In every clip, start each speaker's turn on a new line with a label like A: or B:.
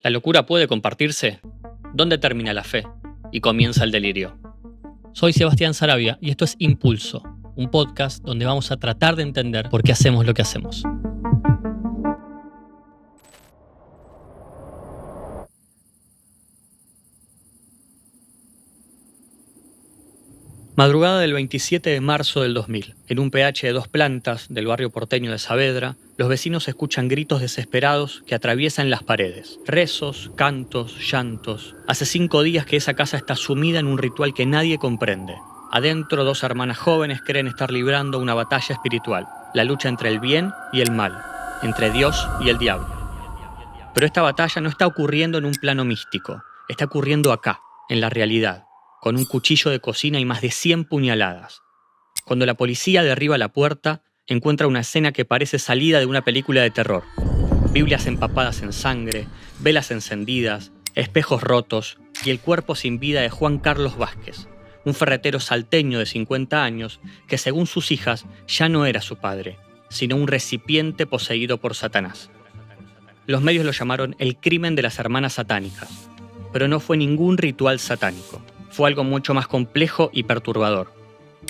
A: ¿La locura puede compartirse? ¿Dónde termina la fe? Y comienza el delirio. Soy Sebastián Saravia y esto es Impulso, un podcast donde vamos a tratar de entender por qué hacemos lo que hacemos. Madrugada del 27 de marzo del 2000, en un PH de 2 plantas del barrio porteño de Saavedra, los vecinos escuchan gritos desesperados que atraviesan las paredes. Rezos, cantos, llantos. Hace 5 días que esa casa está sumida en un ritual que nadie comprende. Adentro, 2 hermanas jóvenes creen estar librando una batalla espiritual, la lucha entre el bien y el mal, entre Dios y el diablo. Pero esta batalla no está ocurriendo en un plano místico, está ocurriendo acá, en la realidad, con un cuchillo de cocina y más de 100 puñaladas. Cuando la policía derriba la puerta, encuentra una escena que parece salida de una película de terror. Biblias empapadas en sangre, velas encendidas, espejos rotos y el cuerpo sin vida de Juan Carlos Vázquez, un ferretero salteño de 50 años que, según sus hijas, ya no era su padre, sino un recipiente poseído por Satanás. Los medios lo llamaron el crimen de las hermanas satánicas, pero no fue ningún ritual satánico. Fue algo mucho más complejo y perturbador.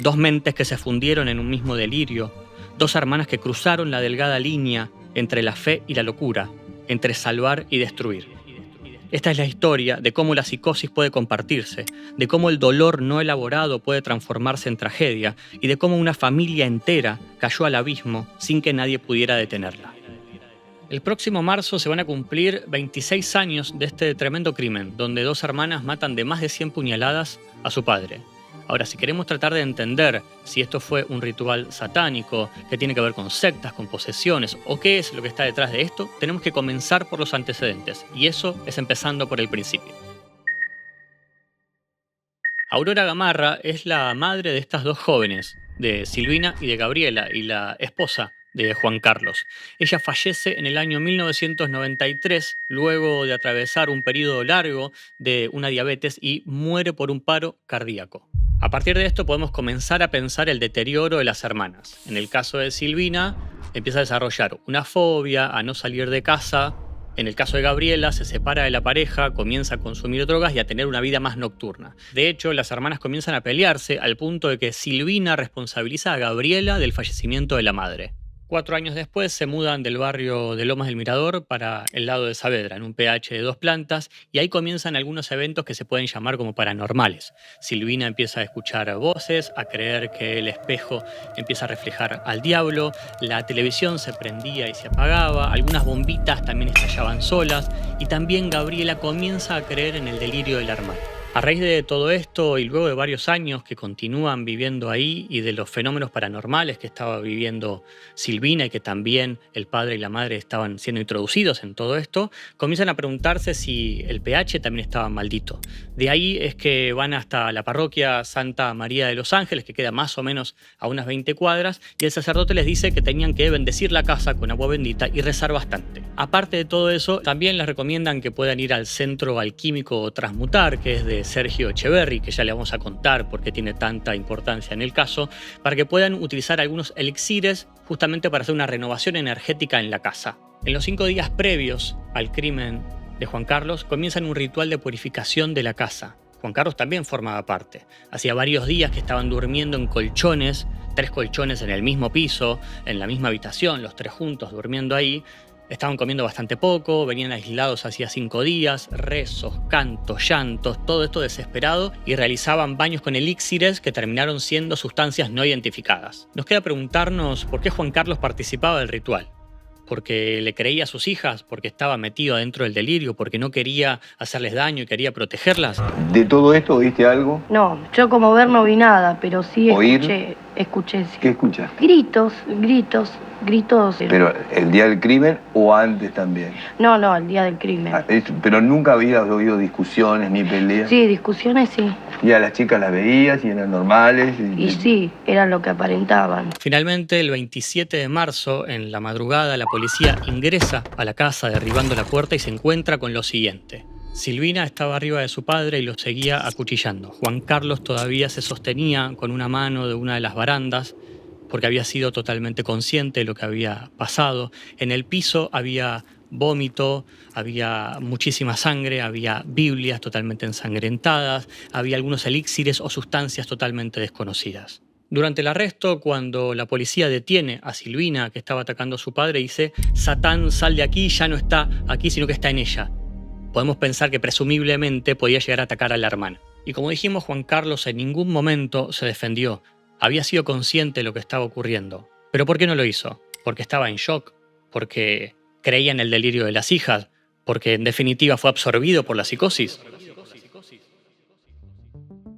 A: 2 mentes que se fundieron en un mismo delirio, 2 hermanas que cruzaron la delgada línea entre la fe y la locura, entre salvar y destruir. Esta es la historia de cómo la psicosis puede compartirse, de cómo el dolor no elaborado puede transformarse en tragedia y de cómo una familia entera cayó al abismo sin que nadie pudiera detenerla. El próximo marzo se van a cumplir 26 años de este tremendo crimen, donde 2 hermanas matan de más de 100 puñaladas a su padre. Ahora, si queremos tratar de entender si esto fue un ritual satánico, que tiene que ver con sectas, con posesiones, o qué es lo que está detrás de esto, tenemos que comenzar por los antecedentes, y eso es empezando por el principio. Aurora Gamarra es la madre de estas 2 jóvenes, de Silvina y de Gabriela, y la esposa de Juan Carlos. Ella fallece en el año 1993, luego de atravesar un periodo largo de una diabetes y muere por un paro cardíaco. A partir de esto podemos comenzar a pensar el deterioro de las hermanas. En el caso de Silvina, empieza a desarrollar una fobia a no salir de casa. En el caso de Gabriela, se separa de la pareja, comienza a consumir drogas y a tener una vida más nocturna. De hecho, las hermanas comienzan a pelearse al punto de que Silvina responsabiliza a Gabriela del fallecimiento de la madre. 4 años después se mudan del barrio de Lomas del Mirador para el lado de Saavedra, en un PH de 2 plantas, y ahí comienzan algunos eventos que se pueden llamar como paranormales. Silvina empieza a escuchar voces, a creer que el espejo empieza a reflejar al diablo, la televisión se prendía y se apagaba, algunas bombitas también estallaban solas, y también Gabriela comienza a creer en el delirio del hermano. A raíz de todo esto y luego de varios años que continúan viviendo ahí y de los fenómenos paranormales que estaba viviendo Silvina y que también el padre y la madre estaban siendo introducidos en todo esto, comienzan a preguntarse si el PH también estaba maldito. De ahí es que van hasta la parroquia Santa María de los Ángeles, que queda más o menos a unas 20 cuadras, y el sacerdote les dice que tenían que bendecir la casa con agua bendita y rezar bastante. Aparte de todo eso, también les recomiendan que puedan ir al Centro Alquímico Transmutar, que es de Sergio Echeverri, que ya le vamos a contar por qué tiene tanta importancia en el caso, para que puedan utilizar algunos elixires justamente para hacer una renovación energética en la casa. En los 5 días previos al crimen de Juan Carlos comienzan un ritual de purificación de la casa. Juan Carlos también formaba parte. Hacía varios días que estaban durmiendo en colchones, 3 colchones en el mismo piso, en la misma habitación, los 3 juntos durmiendo ahí. Estaban comiendo bastante poco, venían aislados hacía 5 días, rezos, cantos, llantos, todo esto desesperado, y realizaban baños con elixires que terminaron siendo sustancias no identificadas. Nos queda preguntarnos por qué Juan Carlos participaba del ritual. ¿Porque le creía a sus hijas? ¿Porque estaba metido adentro del delirio? ¿Porque no quería hacerles daño y quería protegerlas?
B: ¿De todo esto oíste algo?
C: No, yo como ver no vi nada, pero sí
B: ¿Oír?
C: escuché. Sí.
B: ¿Qué escuchas?
C: Gritos.
B: ¿Pero el día del crimen o antes también?
C: No, el día del crimen.
B: Pero nunca habías oído discusiones ni peleas.
C: Sí, discusiones sí.
B: Y a las chicas las veías y eran normales.
C: Y sí, eran lo que aparentaban.
A: Finalmente, el 27 de marzo, en la madrugada, la policía ingresa a la casa derribando la puerta y se encuentra con lo siguiente. Silvina estaba arriba de su padre y lo seguía acuchillando. Juan Carlos todavía se sostenía con una mano de una de las barandas porque había sido totalmente consciente de lo que había pasado. En el piso había vómito, había muchísima sangre, había Biblias totalmente ensangrentadas, había algunos elixires o sustancias totalmente desconocidas. Durante el arresto, cuando la policía detiene a Silvina, que estaba atacando a su padre, dice: Satán, sal de aquí, ya no está aquí, sino que está en ella. Podemos pensar que presumiblemente podía llegar a atacar a la hermana. Y como dijimos, Juan Carlos en ningún momento se defendió. Había sido consciente de lo que estaba ocurriendo. ¿Pero por qué no lo hizo? ¿Porque estaba en shock? ¿Porque creía en el delirio de las hijas? ¿Porque en definitiva fue absorbido por la psicosis?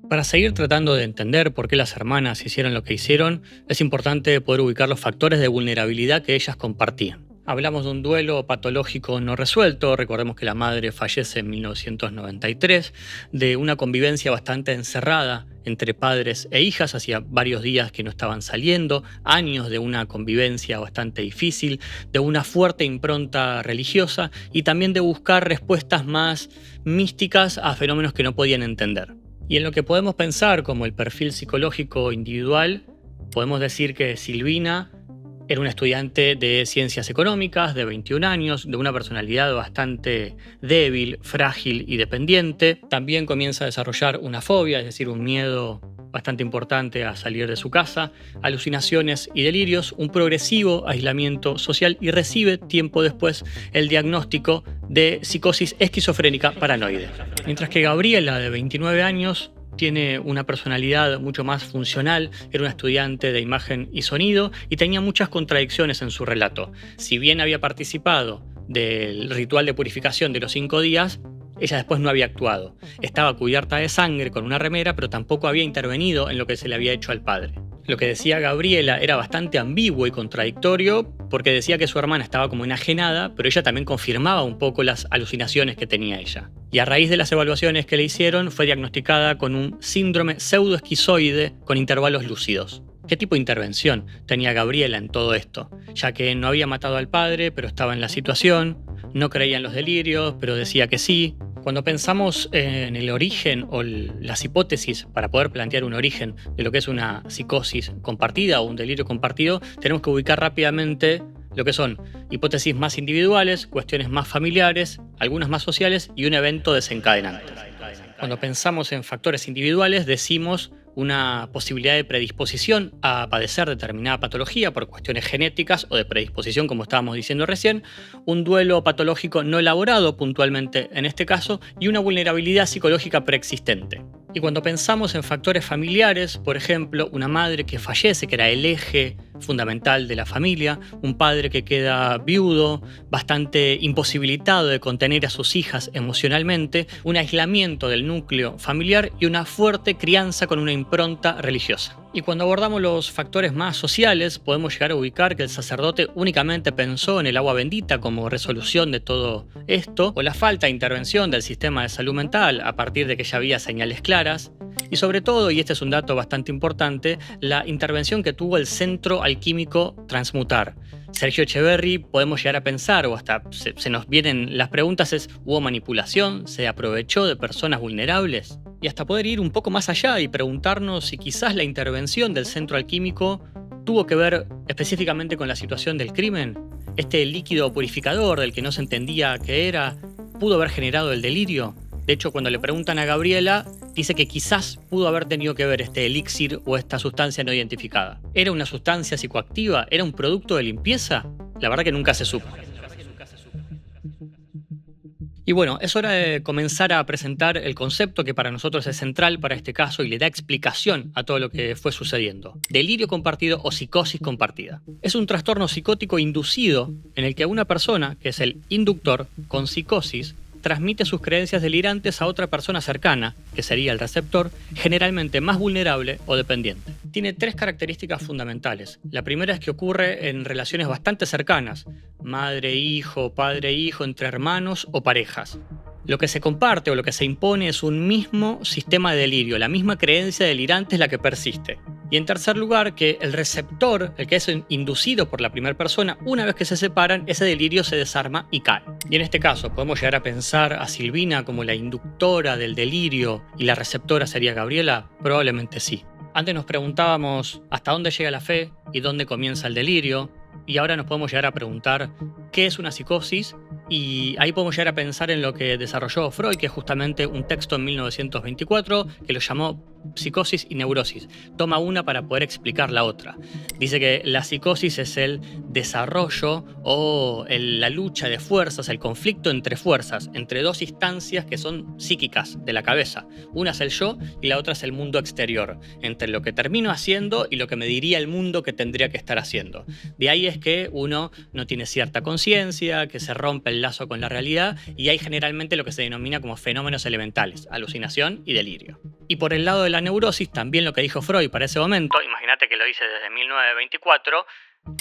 A: Para seguir tratando de entender por qué las hermanas hicieron lo que hicieron, es importante poder ubicar los factores de vulnerabilidad que ellas compartían. Hablamos de un duelo patológico no resuelto, recordemos que la madre fallece en 1993, de una convivencia bastante encerrada entre padres e hijas, hacía varios días que no estaban saliendo, años de una convivencia bastante difícil, de una fuerte impronta religiosa y también de buscar respuestas más místicas a fenómenos que no podían entender. Y en lo que podemos pensar como el perfil psicológico individual, podemos decir que Silvina era una estudiante de ciencias económicas de 21 años, de una personalidad bastante débil, frágil y dependiente. También comienza a desarrollar una fobia, es decir, un miedo bastante importante a salir de su casa, alucinaciones y delirios, un progresivo aislamiento social y recibe tiempo después el diagnóstico de psicosis esquizofrénica paranoide. Mientras que Gabriela, de 29 años, tiene una personalidad mucho más funcional, era una estudiante de imagen y sonido y tenía muchas contradicciones en su relato. Si bien había participado del ritual de purificación de los 5 días, ella después no había actuado. Estaba cubierta de sangre con una remera, pero tampoco había intervenido en lo que se le había hecho al padre. Lo que decía Gabriela era bastante ambiguo y contradictorio porque decía que su hermana estaba como enajenada, pero ella también confirmaba un poco las alucinaciones que tenía ella. Y a raíz de las evaluaciones que le hicieron, fue diagnosticada con un síndrome pseudoesquizoide con intervalos lúcidos. ¿Qué tipo de intervención tenía Gabriela en todo esto? Ya que no había matado al padre, pero estaba en la situación, no creía en los delirios, pero decía que sí. Cuando pensamos en el origen o las hipótesis para poder plantear un origen de lo que es una psicosis compartida o un delirio compartido, tenemos que ubicar rápidamente lo que son hipótesis más individuales, cuestiones más familiares, algunas más sociales y un evento desencadenante. Cuando pensamos en factores individuales, decimos una posibilidad de predisposición a padecer determinada patología por cuestiones genéticas o de predisposición, como estábamos diciendo recién, un duelo patológico no elaborado puntualmente en este caso y una vulnerabilidad psicológica preexistente. Y cuando pensamos en factores familiares, por ejemplo, una madre que fallece, que era el eje fundamental de la familia, un padre que queda viudo, bastante imposibilitado de contener a sus hijas emocionalmente, un aislamiento del núcleo familiar y una fuerte crianza con una impronta religiosa. Y cuando abordamos los factores más sociales, podemos llegar a ubicar que el sacerdote únicamente pensó en el agua bendita como resolución de todo esto, o la falta de intervención del sistema de salud mental a partir de que ya había señales claras, y sobre todo, y este es un dato bastante importante, la intervención que tuvo el Centro Alquímico Transmutar. Sergio Etcheverry, podemos llegar a pensar, o hasta se nos vienen las preguntas, ¿hubo manipulación? ¿Se aprovechó de personas vulnerables? Y hasta poder ir un poco más allá y preguntarnos si quizás la intervención del Centro Alquímico tuvo que ver específicamente con la situación del crimen. Este líquido purificador del que no se entendía qué era, ¿pudo haber generado el delirio? De hecho, cuando le preguntan a Gabriela, dice que quizás pudo haber tenido que ver este elixir o esta sustancia no identificada. ¿Era una sustancia psicoactiva? ¿Era un producto de limpieza? La verdad que nunca se supo. Y bueno, es hora de comenzar a presentar el concepto que para nosotros es central para este caso y le da explicación a todo lo que fue sucediendo. Delirio compartido o psicosis compartida. Es un trastorno psicótico inducido en el que una persona, que es el inductor, con psicosis, transmite sus creencias delirantes a otra persona cercana, que sería el receptor, generalmente más vulnerable o dependiente. Tiene 3 características fundamentales. La primera es que ocurre en relaciones bastante cercanas, madre-hijo, padre-hijo, entre hermanos o parejas. Lo que se comparte o lo que se impone es un mismo sistema de delirio, la misma creencia delirante es la que persiste. Y en tercer lugar, que el receptor, el que es inducido por la primera persona, una vez que se separan, ese delirio se desarma y cae. Y en este caso, ¿podemos llegar a pensar a Silvina como la inductora del delirio y la receptora sería Gabriela? Probablemente sí. Antes nos preguntábamos hasta dónde llega la fe y dónde comienza el delirio, y ahora nos podemos llegar a preguntar qué es una psicosis Y ahí podemos llegar a pensar en lo que desarrolló Freud, que es justamente un texto en 1924 que lo llamó psicosis y neurosis. Toma una para poder explicar la otra. Dice que la psicosis es el desarrollo o la lucha de fuerzas, el conflicto entre fuerzas, entre dos instancias que son psíquicas de la cabeza. Una es el yo y la otra es el mundo exterior, entre lo que termino haciendo y lo que me diría el mundo que tendría que estar haciendo. De ahí es que uno no tiene cierta conciencia, que se rompe el lazo con la realidad, y hay generalmente lo que se denomina como fenómenos elementales, alucinación y delirio. Y por el lado de la neurosis, también lo que dijo Freud para ese momento, imagínate que lo dice desde 1924,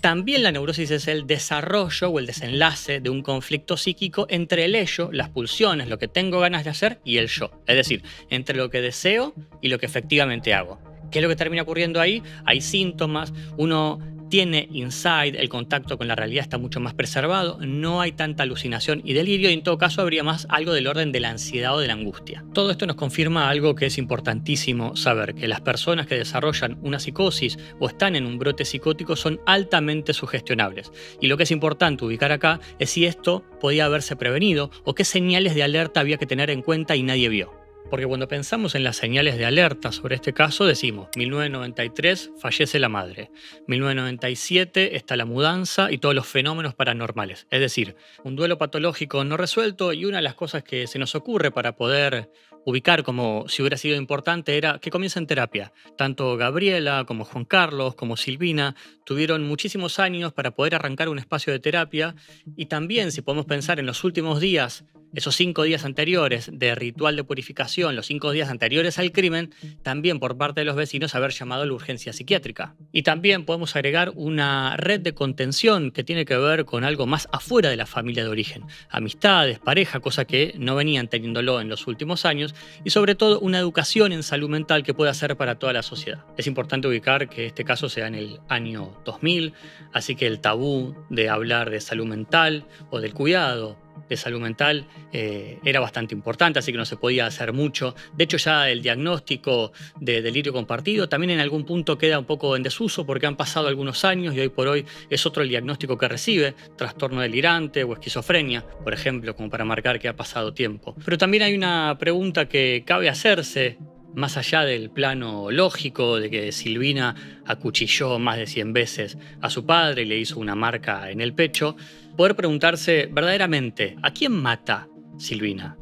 A: también la neurosis es el desarrollo o el desenlace de un conflicto psíquico entre el ello, las pulsiones, lo que tengo ganas de hacer, y el yo. Es decir, entre lo que deseo y lo que efectivamente hago. ¿Qué es lo que termina ocurriendo ahí? Hay síntomas, uno tiene insight, el contacto con la realidad está mucho más preservado, no hay tanta alucinación y delirio, y en todo caso habría más algo del orden de la ansiedad o de la angustia. Todo esto nos confirma algo que es importantísimo saber, que las personas que desarrollan una psicosis o están en un brote psicótico son altamente sugestionables. Y lo que es importante ubicar acá es si esto podía haberse prevenido o qué señales de alerta había que tener en cuenta y nadie vio. Porque cuando pensamos en las señales de alerta sobre este caso, decimos 1993 fallece la madre, 1997 está la mudanza y todos los fenómenos paranormales. Es decir, un duelo patológico no resuelto, y una de las cosas que se nos ocurre para poder ubicar como si hubiera sido importante era que comienza en terapia. Tanto Gabriela como Juan Carlos como Silvina tuvieron muchísimos años para poder arrancar un espacio de terapia, y también si podemos pensar en los últimos días, esos 5 días anteriores de ritual de purificación, los 5 días anteriores al crimen, también por parte de los vecinos haber llamado a la urgencia psiquiátrica. Y también podemos agregar una red de contención que tiene que ver con algo más afuera de la familia de origen. Amistades, pareja, cosa que no venían teniéndolo en los últimos años, y sobre todo una educación en salud mental que pueda ser para toda la sociedad. Es importante ubicar que este caso sea en el año 2000, así que el tabú de hablar de salud mental o del cuidado de salud mental era bastante importante, así que no se podía hacer mucho. De hecho, ya el diagnóstico de delirio compartido también en algún punto queda un poco en desuso porque han pasado algunos años y hoy por hoy es otro el diagnóstico que recibe, trastorno delirante o esquizofrenia, por ejemplo, como para marcar que ha pasado tiempo. Pero también hay una pregunta que cabe hacerse, más allá del plano lógico de que Silvina acuchilló más de 100 veces a su padre y le hizo una marca en el pecho, poder preguntarse verdaderamente, ¿a quién mata Silvina?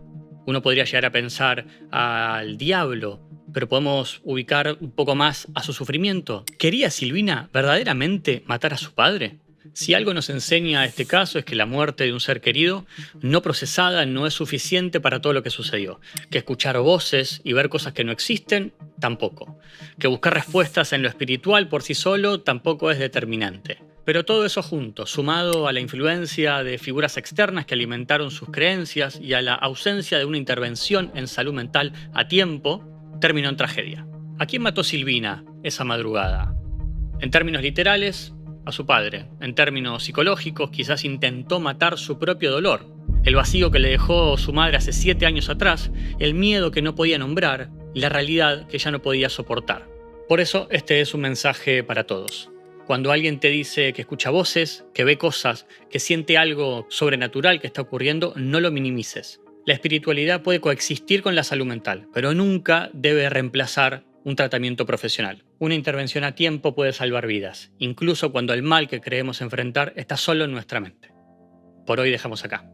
A: Uno podría llegar a pensar al diablo, pero podemos ubicar un poco más a su sufrimiento. ¿Quería Silvina verdaderamente matar a su padre? Si algo nos enseña este caso es que la muerte de un ser querido no procesada no es suficiente para todo lo que sucedió. Que escuchar voces y ver cosas que no existen, tampoco. Que buscar respuestas en lo espiritual por sí solo tampoco es determinante. Pero todo eso junto, sumado a la influencia de figuras externas que alimentaron sus creencias y a la ausencia de una intervención en salud mental a tiempo, terminó en tragedia. ¿A quién mató Silvina esa madrugada? En términos literales, a su padre. En términos psicológicos, quizás intentó matar su propio dolor. El vacío que le dejó su madre hace 7 años atrás, el miedo que no podía nombrar y la realidad que ya no podía soportar. Por eso, este es un mensaje para todos. Cuando alguien te dice que escucha voces, que ve cosas, que siente algo sobrenatural que está ocurriendo, no lo minimices. La espiritualidad puede coexistir con la salud mental, pero nunca debe reemplazar un tratamiento profesional. Una intervención a tiempo puede salvar vidas, incluso cuando el mal que creemos enfrentar está solo en nuestra mente. Por hoy dejamos acá.